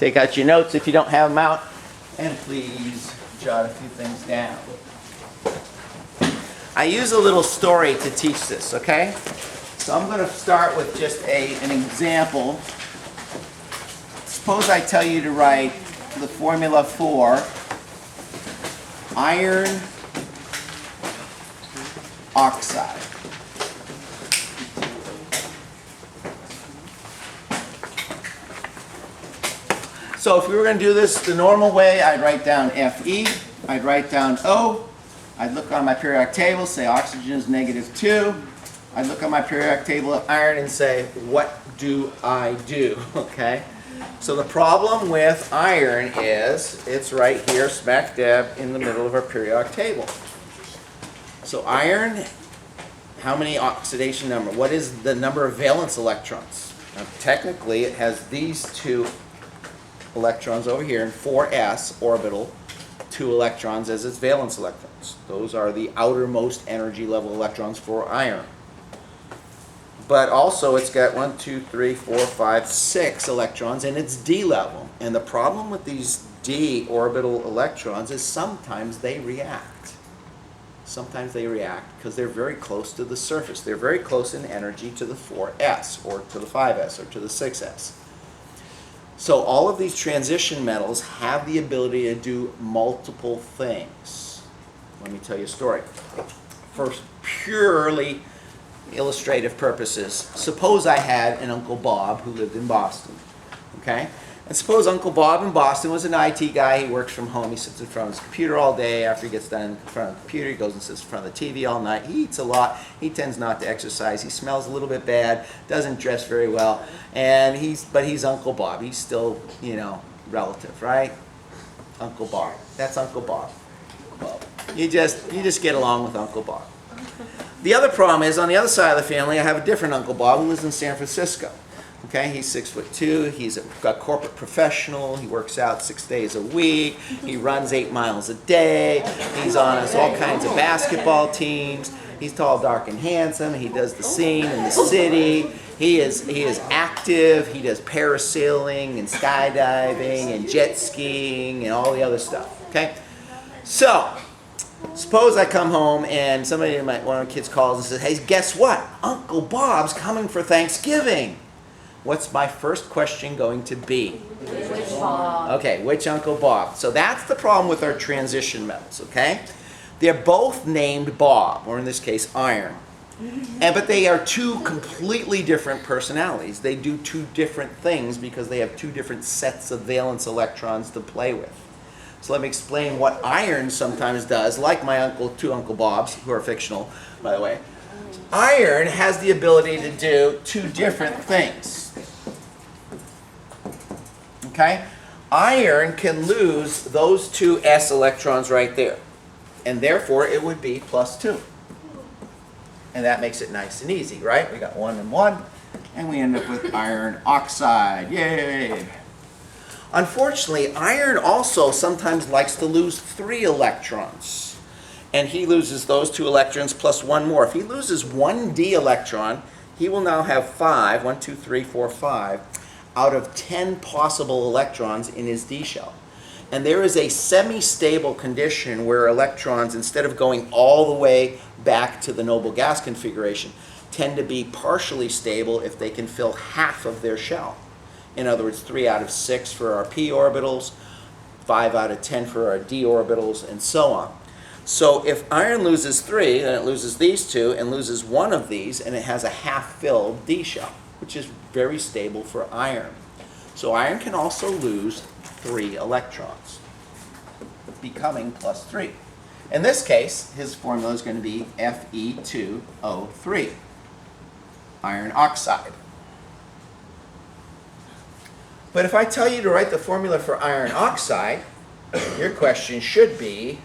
Take out your notes if you don't have them out, and please jot a few things down. I use a little story to teach this, okay? So I'm going to start with just an example. Suppose I tell you to write the formula for iron oxide. So if we were going to do this the normal way, I'd write down Fe, I'd write down O, I'd look on my periodic table, say oxygen is -2. I'd look on my periodic table of iron and say, what do I do? Okay? So the problem with iron is it's right here, smack dab in the middle of our periodic table. So iron, how many oxidation number? What is the number of valence electrons? Now, technically, it has these two electrons over here in 4s orbital, 2 electrons as its valence electrons. Those are the outermost energy level electrons for iron. But also it's got 1, 2, 3, 4, 5, 6 electrons in its d level. And the problem with these d orbital electrons is sometimes they react. Sometimes they react because they're very close to the surface. They're very close in energy to the 4s or to the 5s or to the 6s. So all of these transition metals have the ability to do multiple things. Let me tell you a story. For purely illustrative purposes, suppose I had an Uncle Bob who lived in Boston, okay? And suppose Uncle Bob in Boston was an IT guy. He works from home. He sits in front of his computer all day. After he gets done in front of the computer, he goes and sits in front of the TV all night. He eats a lot. He tends not to exercise. He smells a little bit bad. Doesn't dress very well. And but he's Uncle Bob. He's still, you know, relative, right? Uncle Bob. That's Uncle Bob. Well, you just get along with Uncle Bob. The other problem is on the other side of the family, I have a different Uncle Bob who lives in San Francisco. Okay, he's 6'2". He's a corporate professional. He works out 6 days a week. He runs 8 miles a day. He's on all kinds of basketball teams. He's tall, dark, and handsome. He does the scene in the city. He is active. He does parasailing and skydiving and jet skiing and all the other stuff. Okay, so suppose I come home and one of the kids calls and says, "Hey, guess what? Uncle Bob's coming for Thanksgiving." What's my first question going to be? Which Bob? Okay, which Uncle Bob? So that's the problem with our transition metals, okay? They're both named Bob, or in this case, iron. But they are two completely different personalities. They do two different things because they have two different sets of valence electrons to play with. So let me explain what iron sometimes does, like my two Uncle Bobs, who are fictional, by the way. Iron has the ability to do two different things. Okay? Iron can lose those two s electrons right there. And therefore, it would be +2. And that makes it nice and easy, right? We got 1 and 1, and we end up with iron oxide. Yay! Unfortunately, iron also sometimes likes to lose 3 electrons. And he loses those 2 electrons plus 1 more. If he loses 1 d electron, he will now have 5, 1, 2, 3, 4, 5, out of 10 possible electrons in his d shell. And there is a semi-stable condition where electrons, instead of going all the way back to the noble gas configuration, tend to be partially stable if they can fill half of their shell. In other words, 3 out of 6 for our p orbitals, 5 out of 10 for our d orbitals, and so on. So if iron loses 3, then it loses these 2 and loses 1 of these, and it has a half-filled d shell, which is very stable for iron. So iron can also lose 3 electrons, becoming +3. In this case, his formula is going to be Fe2O3, iron oxide. But if I tell you to write the formula for iron oxide, your question should be,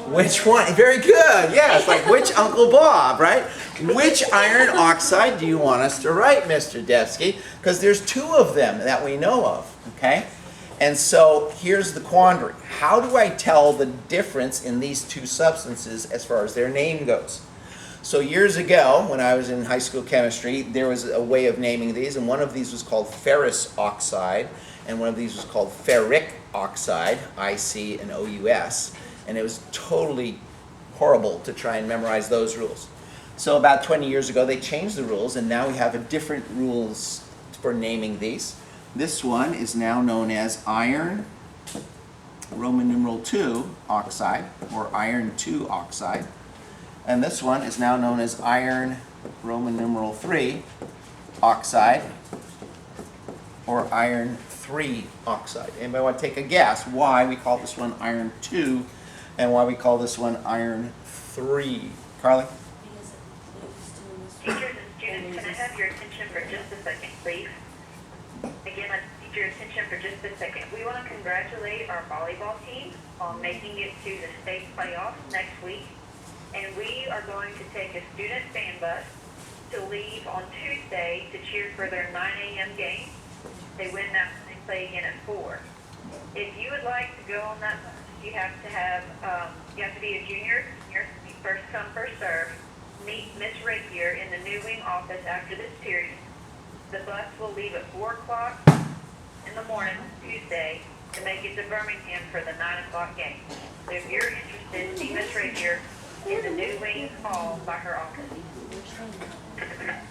which one? Very good. Yeah, it's like which Uncle Bob, right? Which iron oxide do you want us to write, Mr. Debski? Because there's 2 of them that we know of, okay? And so here's the quandary. How do I tell the difference in these 2 substances as far as their name goes? So years ago, when I was in high school chemistry, there was a way of naming these, and one of these was called ferrous oxide, and one of these was called ferric oxide, I-C and O-U-S, and it was totally horrible to try and memorize those rules. So about 20 years ago, they changed the rules, and now we have a different rules for naming these. This one is now known as iron, Roman numeral 2 oxide, or iron 2 oxide. And this one is now known as iron, Roman numeral 3 oxide, or iron 3 oxide. Anybody want to take a guess why we call this one iron 2 and why we call this one iron 3? Carly? Teachers and students, can I have your attention for just a second, please? Again, let's need your attention for just a second. We want to congratulate our volleyball team on making it to the state playoffs next week. And we are going to take a student fan bus to leave on Tuesday to cheer for their 9 a.m. game. They win that when they play again at 4. If you would like to go on that bus, you have to be a junior. You're first come, first serve. Meet Miss Rapier in the New Wing office after this period. The bus will leave at 4 o'clock in the morning Tuesday to make it to Birmingham for the 9 o'clock game. So if you're interested, see Miss Rapier in the New Wing hall by her office.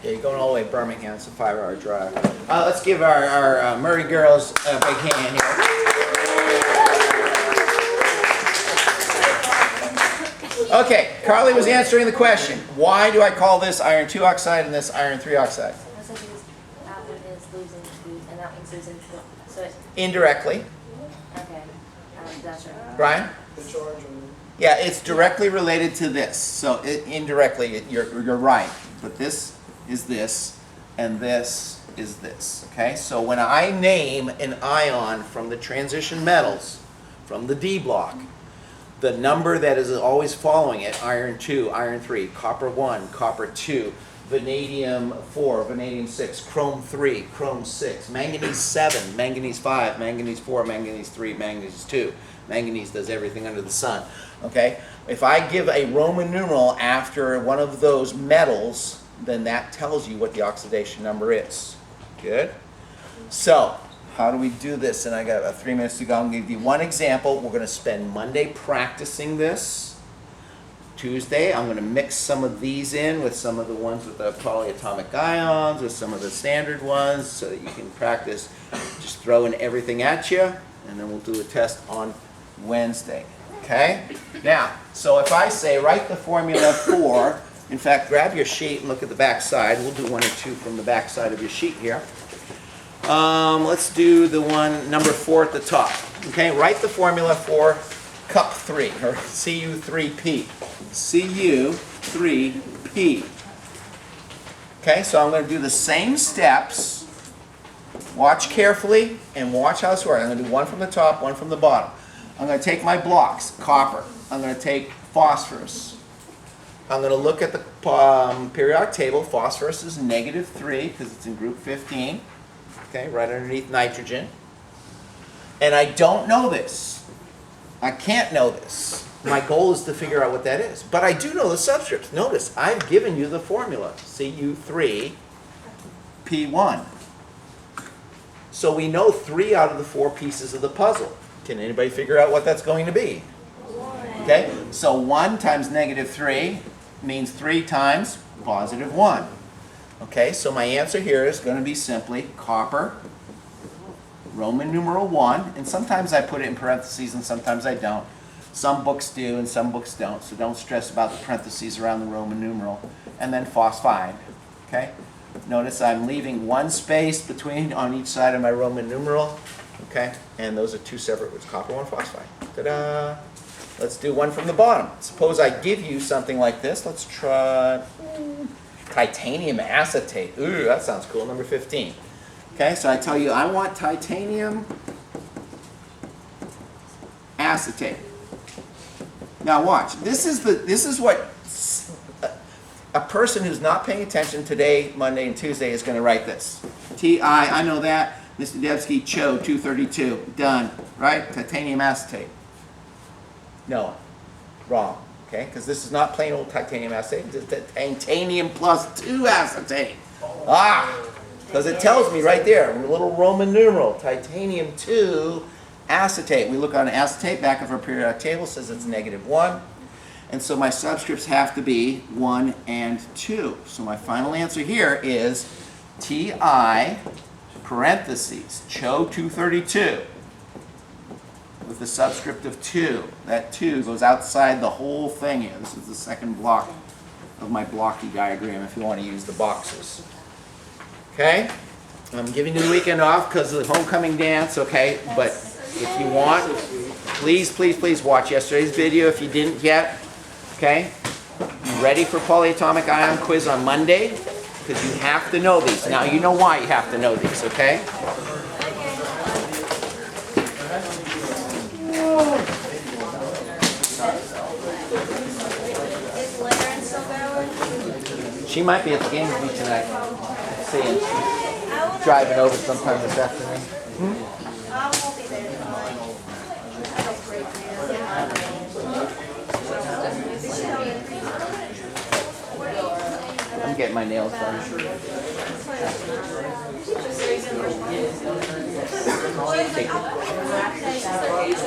Yeah, you're going all the way to Birmingham. It's a 5-hour drive. Let's give our Murray girls a big hand here. Okay, Carly was answering the question. Why do I call this iron 2 oxide and this iron 3 oxide? Because that one is losing 2 and that one's losing 2. So it's, Indirectly. okay, that's right. Brian? The charge on Yeah, it's directly related to this. So indirectly, you're right. But this is this, and this is this. Okay? So when I name an ion from the transition metals, from the D block, the number that is always following it, iron 2, iron 3, copper 1, copper 2, vanadium 4, vanadium 6, chrome 3, chrome 6, manganese 7, manganese 5, manganese 4, manganese 3, manganese 2. Manganese does everything under the sun. Okay? If I give a Roman numeral after one of those metals, then that tells you what the oxidation number is. Good? So, how do we do this? And I got about 3 minutes to go. I'm going to give you one example. We're going to spend Monday practicing this. Tuesday, I'm going to mix some of these in with some of the ones with the polyatomic ions, with some of the standard ones, so that you can practice just throwing everything at you. And then we'll do a test on Wednesday. Okay? Now, so if I say write the formula for, in fact, grab your sheet and look at the back side. We'll do 1 or 2 from the back side of your sheet here. Let's do the one number 4 at the top. Okay, write the formula for cup 3, or Cu3P. Cu3P. Okay, so I'm going to do the same steps. Watch carefully and watch how this works. I'm going to do one from the top, one from the bottom. I'm going to take my blocks, copper. I'm going to take phosphorus. I'm going to look at the periodic table. Phosphorus is -3 because it's in group 15. Okay, right underneath nitrogen. And I don't know this. I can't know this. My goal is to figure out what that is. But I do know the subscripts. Notice, I've given you the formula. Cu3P1. So we know 3 out of the 4 pieces of the puzzle. Can anybody figure out what that's going to be? 1. Okay, so 1 times -3 means 3 times +1. Okay, so my answer here is going to be simply copper, Roman numeral 1, and sometimes I put it in parentheses and sometimes I don't. Some books do and some books don't, so don't stress about the parentheses around the Roman numeral. And then phosphide. Okay, notice I'm leaving 1 space between on each side of my Roman numeral. Okay, and those are 2 separate words, copper 1, phosphide. Ta-da! Let's do one from the bottom. Suppose I give you something like this. Let's try titanium acetate. Ooh, that sounds cool, number 15. Okay, so I tell you I want titanium acetate. Now watch. This is what a person who's not paying attention today, Monday and Tuesday is going to write this. I know that. Mr. Debski, CHO 232. Done. Right? Titanium acetate. No. Wrong. Okay, because this is not plain old titanium acetate, it's titanium plus 2 acetate. Because it tells me right there, in a little Roman numeral, titanium 2 acetate. We look on acetate, back of our periodic table says it's -1. And so my subscripts have to be 1 and 2. So my final answer here is Ti parentheses, CHO 232 with the subscript of 2. That 2 goes outside the whole thing here. This is the second block of my blocky diagram if you want to use the boxes. Okay? I'm giving you the weekend off because of the homecoming dance, okay? But if you want, please, please, please watch yesterday's video if you didn't yet. Okay? You ready for polyatomic ion quiz on Monday? Because you have to know these. Now you know why you have to know these, okay? Is Lauren still going? She might be at the game with me tonight. Seeing. Driving over sometime this afternoon. I won't be there tonight. I'm getting my nails done. Take it.